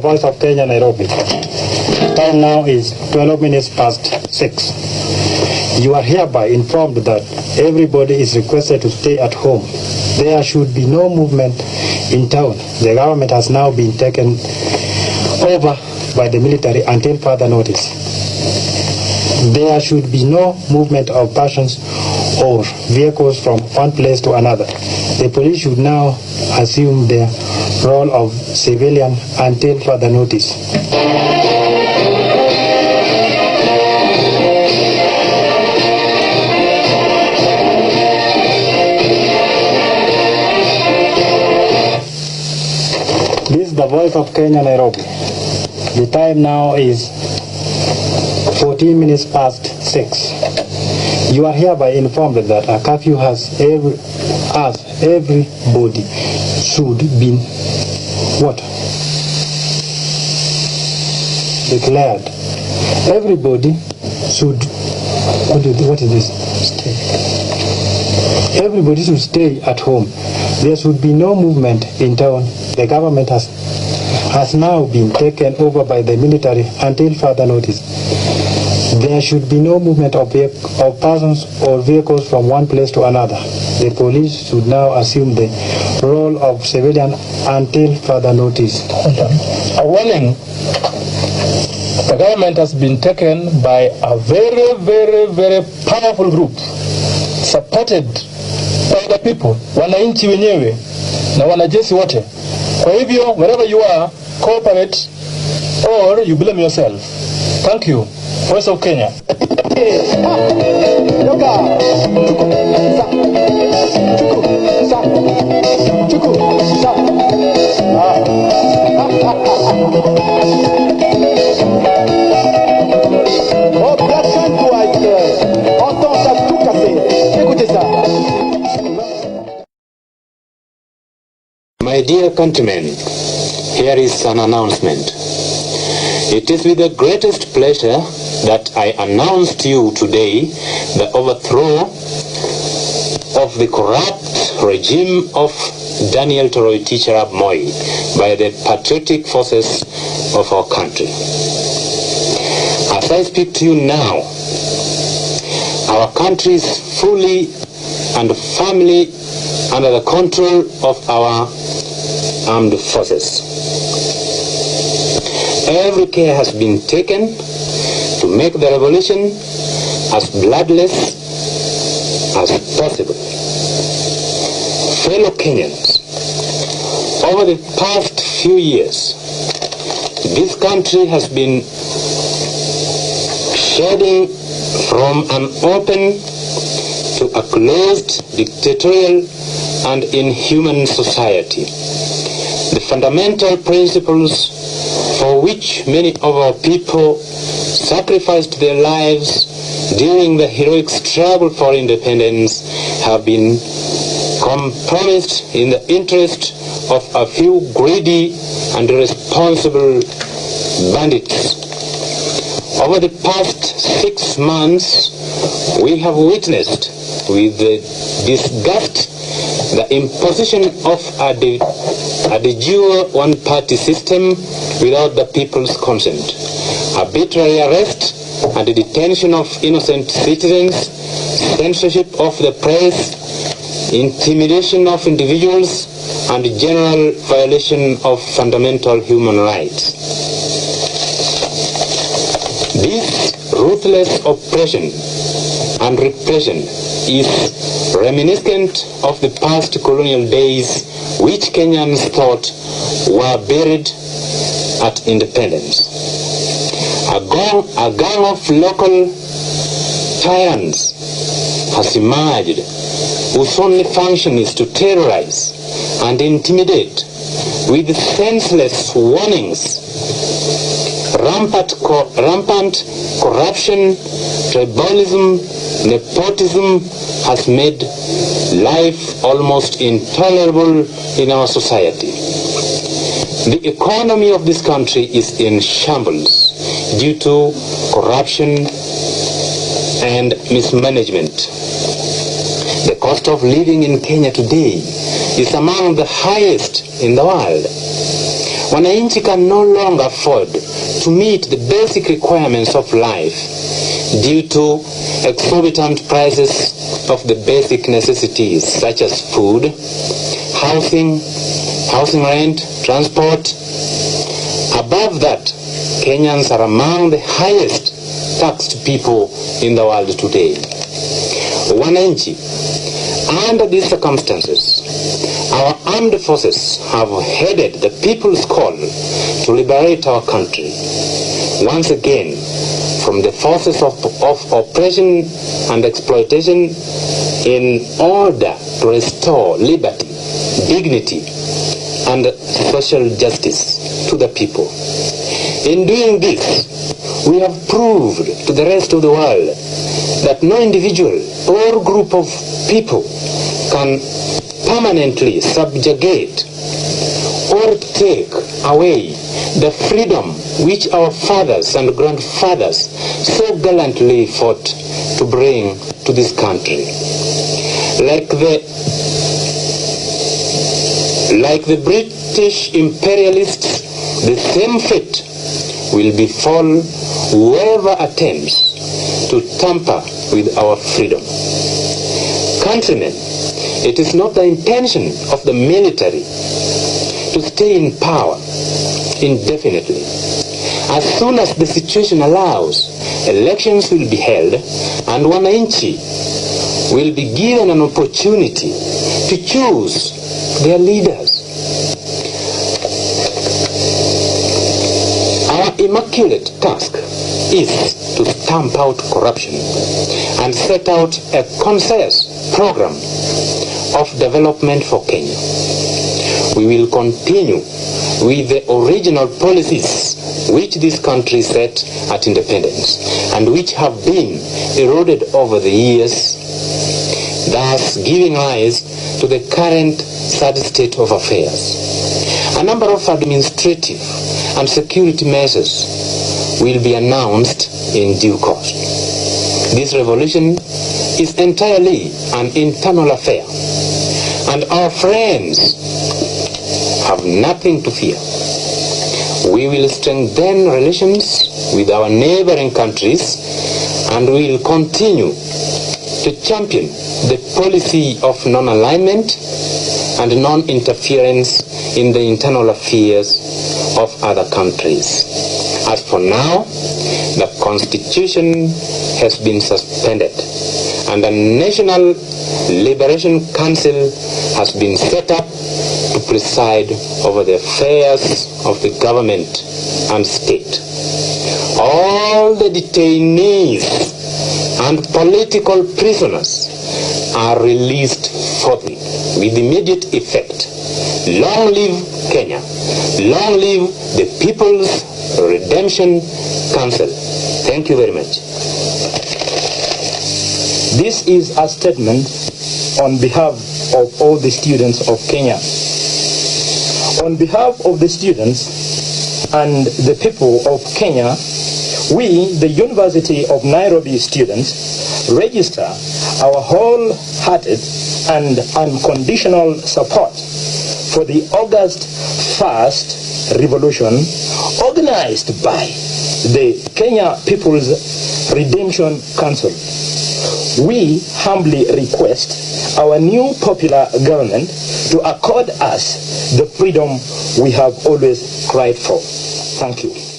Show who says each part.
Speaker 1: Voice of Kenya, Nairobi. Time now is 12 minutes past 6. You are hereby informed that everybody is requested to stay at home. There should be no movement in town. The government has now been taken over by the military until further notice. There should be no movement of persons or vehicles from one place to another. The police should now assume their role of civilian until further notice. This is the Voice of Kenya, Nairobi. The time now is 14 minutes past 6. You are hereby informed that a curfew has everybody should be declared. Everybody should Everybody should stay at home. There should be no movement in town. The government has now been taken over by the military until further notice. There should be no movement of persons or vehicles from one place to another. The police should now assume the role of civilian until further notice.
Speaker 2: A warning. The government has been taken by a very, very, very powerful group supported by the people, wananchi wenyewe na wanajeshi wote. Kwa hivyo, wherever you are, cooperate or you blame yourself. Thank you. Voice of Kenya.
Speaker 3: My dear countrymen, here is an announcement. It is with the greatest pleasure that I announce to you today the overthrow of the corrupt regime of Daniel Toroitich arap Moi by the patriotic forces of our country. As I speak to you now, our country is fully and firmly under the control of our armed forces. Every care has been taken to make the revolution as bloodless as possible. Fellow Kenyans, over the past few years, this country has been shedding from an open to a closed, dictatorial and inhuman society. The fundamental principles for which many of our people sacrificed their lives during the heroic struggle for independence have been compromised in the interest of a few greedy and irresponsible bandits. Over the past 6 months, we have witnessed with disgust the imposition of a de jure one-party system without the people's consent, arbitrary arrest and the detention of innocent citizens, censorship of the press, intimidation of individuals, and general violation of fundamental human rights. This ruthless oppression and repression is reminiscent of the past colonial days which Kenyans thought were buried at independence. A gang of local tyrants has emerged whose only function is to terrorize and intimidate with senseless warnings. Rampant corruption, tribalism, nepotism has made life almost intolerable in our society. The economy of this country is in shambles due to corruption and mismanagement. The cost of living in Kenya today is among the highest in the world. Wananchi can no longer afford to meet the basic requirements of life due to exorbitant prices of the basic necessities such as food, housing rent, transport. Above that, Kenyans are among the highest taxed people in the world today. Wananchi, under these circumstances, our armed forces have headed the people's call to liberate our country once again from the forces of oppression and exploitation in order to restore liberty, dignity, and social justice to the people. In doing this, we have proved to the rest of the world that no individual or group of people can permanently subjugate or take away the freedom which our fathers and grandfathers so gallantly fought to bring to this country. Like the British imperialists, the same fate will befall whoever attempts to tamper with our freedom. Countrymen, it is not the intention of the military to stay in power indefinitely. As soon as the situation allows, elections will be held and Wananchi will be given an opportunity to choose their leaders. Our immaculate task is to stamp out corruption and set out a concise program of development for Kenya. We will continue with the original policies which this country set at independence and which have been eroded over the years, thus giving rise to the current sad state of affairs. A number of administrative and security measures will be announced in due course. This revolution is entirely an internal affair, and our friends have nothing to fear. We will strengthen relations with our neighboring countries and we will continue to champion the policy of non-alignment and non-interference in the internal affairs of other countries. As for now, the Constitution has been suspended and the National Liberation Council has been set up to preside over the affairs of the government and state. All the detainees and political prisoners are released forthwith with immediate effect. Long live Kenya. Long live the People's Redemption Council. Thank you very much.
Speaker 1: This is a statement on behalf of all the students of Kenya. On behalf of the students and the people of Kenya, we, the University of Nairobi students, register our wholehearted and unconditional support for the August 1st revolution organized by the Kenya People's Redemption Council. We humbly request our new popular government to accord us the freedom we have always cried for. Thank you.